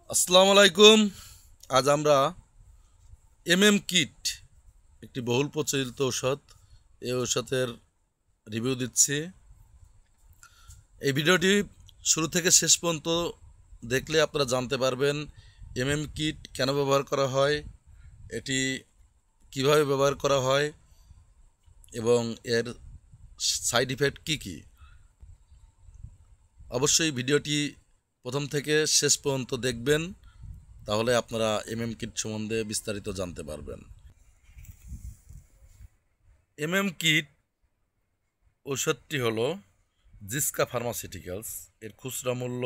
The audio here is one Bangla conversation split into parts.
আসসালামু আলাইকুম। আজ আমরা কিট একটি বহুল প্রচলিত ঔষধ, এই ঔষধের রিভিউ দিচ্ছি। এই ভিডিওটি শুরু থেকে শেষ পর্যন্ত দেখলে আপনারা জানতে পারবেন কিট কেন ব্যবহার করা হয়, এটি কিভাবে ব্যবহার করা হয় এবং এর সাইড ইফেক্ট কী কী। অবশ্যই ভিডিওটি প্রথম থেকে শেষ পর্যন্ত দেখবেন, তাহলে আপনারা কিট সম্বন্ধে বিস্তারিত জানতে পারবেন। কিট ঔষধটি হলো জিসকা ফার্মাসিউটিক্যালস, এর খুচরা মূল্য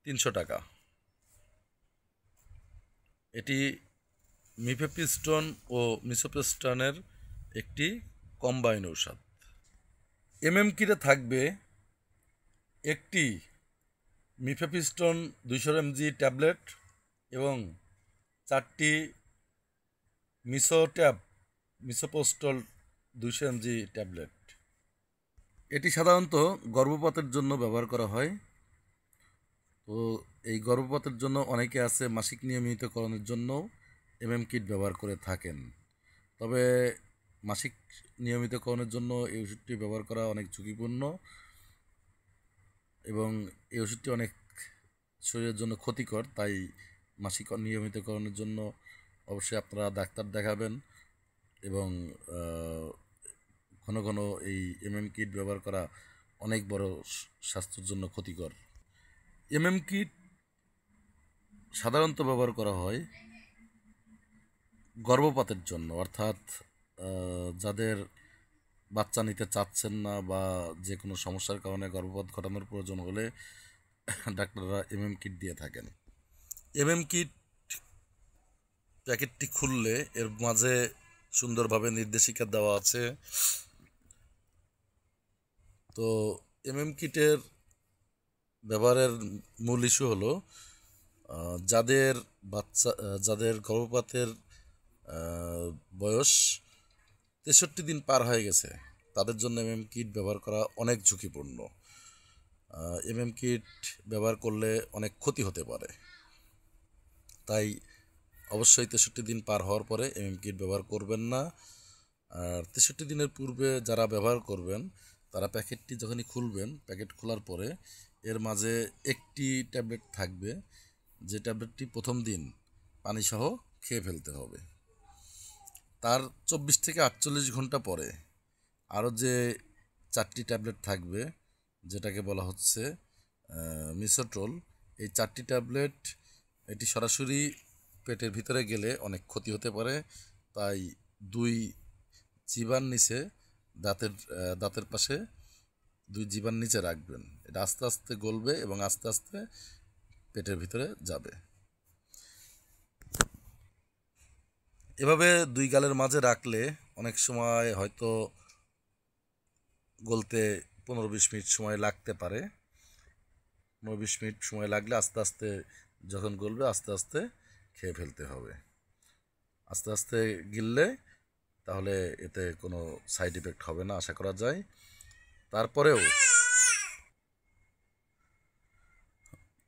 300 টাকা। এটি মিফেপ্রিস্টন ও মিসোপ্রিস্টনের একটি কম্বাইন ঔষধ। কিটে থাকবে একটি মিফেপ্রিস্টন 200 mg ট্যাবলেট এবং 4টি মিসোপোস্টল 200 mg ট্যাবলেট। এটি সাধারণত গর্ভপাতের জন্য ব্যবহার করা হয়। তো এই গর্ভপাতের জন্য অনেকে আছে মাসিক নিয়মিতকরণের জন্য কিট ব্যবহার করে থাকেন। তবে মাসিক নিয়মিতকরণের জন্য এই ওষুধটি ব্যবহার করা অনেক ঝুঁকিপূর্ণ এবং এই ওষুধটি অনেক শরীরের জন্য ক্ষতিকর। তাই মাসিক নিয়মিতকরণের জন্য অবশ্যই আপনারা ডাক্তার দেখাবেন এবং ঘন ঘন এই কিট ব্যবহার করা অনেক বড় স্বাস্থ্যের জন্য ক্ষতিকর। কিট সাধারণত ব্যবহার করা হয় গর্ভপাতের জন্য, অর্থাৎ যাদের বাচ্চা নিতে চাচ্ছেন না বা যে কোনো সমস্যার কারণে গর্ভপাত ঘটানোর প্রয়োজন হলে ডাক্তাররা কিট দিয়ে থাকেন। কিট প্যাকেটটি খুললে এর মাঝে সুন্দরভাবে নির্দেশিকা দেওয়া আছে। তো কিটের ব্যবহারের মূল ইস্যু হলো যাদের গর্ভপাতের বয়স 63 দিন পার হয়ে গেছে, তাদের জন্য কিট ব্যবহার করা অনেক ঝুঁকিপূর্ণ। কিট ব্যবহার করলে অনেক ক্ষতি হতে পারে। তাই অবশ্যই 63 দিন পার হওয়ার পরে কিট ব্যবহার করবেন না। আর 63 দিনের পূর্বে যারা ব্যবহার করবেন তারা প্যাকেটটি যখনই খুলবেন, প্যাকেট খোলার পরে এর মাঝে একটি ট্যাবলেট থাকবে, যে ট্যাবলেটটি প্রথম দিন পানিসহ খেয়ে ফেলতে হবে। তার 24 থেকে 48 ঘন্টা পরে আরও যে 4টি ট্যাবলেট থাকবে, যেটাকে বলা হচ্ছে মিসোট্রোল, এই 4টি ট্যাবলেট এটি সরাসরি পেটের ভিতরে গেলে অনেক ক্ষতি হতে পারে। তাই 2 জিহ্বার নিচে দাঁতের পাশে 2 জিহ্বার নিচে রাখবেন। এটা আস্তে আস্তে গলবে এবং আস্তে আস্তে পেটের ভিতরে যাবে। এভাবে 2 গালের মাঝে রাখলে অনেক সময় হয়তো গলতে 15-20 মিনিট সময় লাগতে পারে। 15-20 মিনিট সময় লাগলে আস্তে আস্তে যখন গলবে আস্তে আস্তে খেয়ে ফেলতে হবে। আস্তে আস্তে গিললে তাহলে এতে কোনো সাইড ইফেক্ট হবে না আশা করা যায়। তারপরেও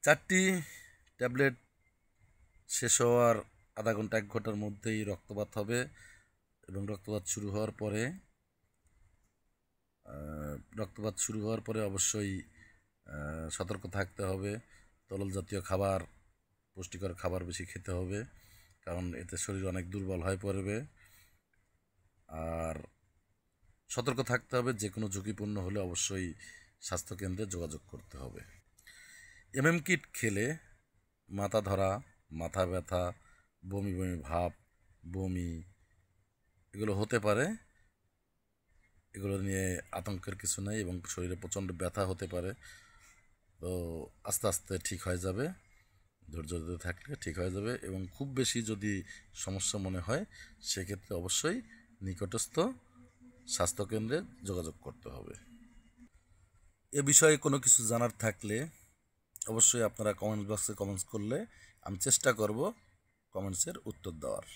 4টি ট্যাবলেট শেষ হওয়ার আধা ঘন্টা 1 ঘন্টার মধ্যেই রক্তপাত হবে এবং রক্তপাত শুরু হওয়ার পরে অবশ্যই সতর্ক থাকতে হবে। তরল জাতীয় খাবার, পুষ্টিকর খাবার বেশি খেতে হবে, কারণ এতে শরীর অনেক দুর্বল হয়ে পড়বে। আর সতর্ক থাকতে হবে, যে কোনো ঝুঁকিপূর্ণ হলে অবশ্যই স্বাস্থ্যকেন্দ্রে যোগাযোগ করতে হবে। কিট খেলে মাথা ধরা, মাথা ব্যথা, বমি বমি ভাব, বমি এগুলো হতে পারে। এগুলো নিয়ে আতঙ্কের কিছু নেই এবং শরীরে প্রচণ্ড ব্যথা হতে পারে। তো আস্তে আস্তে ঠিক হয়ে যাবে, ধৈর্য ধরে থাকলে ঠিক হয়ে যাবে। এবং খুব বেশি যদি সমস্যা মনে হয় সেক্ষেত্রে অবশ্যই নিকটস্থ স্বাস্থ্যকেন্দ্রে যোগাযোগ করতে হবে। এ বিষয়ে কোনো কিছু জানার থাকলে অবশ্যই আপনারা কমেন্টস বক্সে কমেন্টস করলে আমি চেষ্টা করব কমেন্টসের উত্তর দেওয়ার।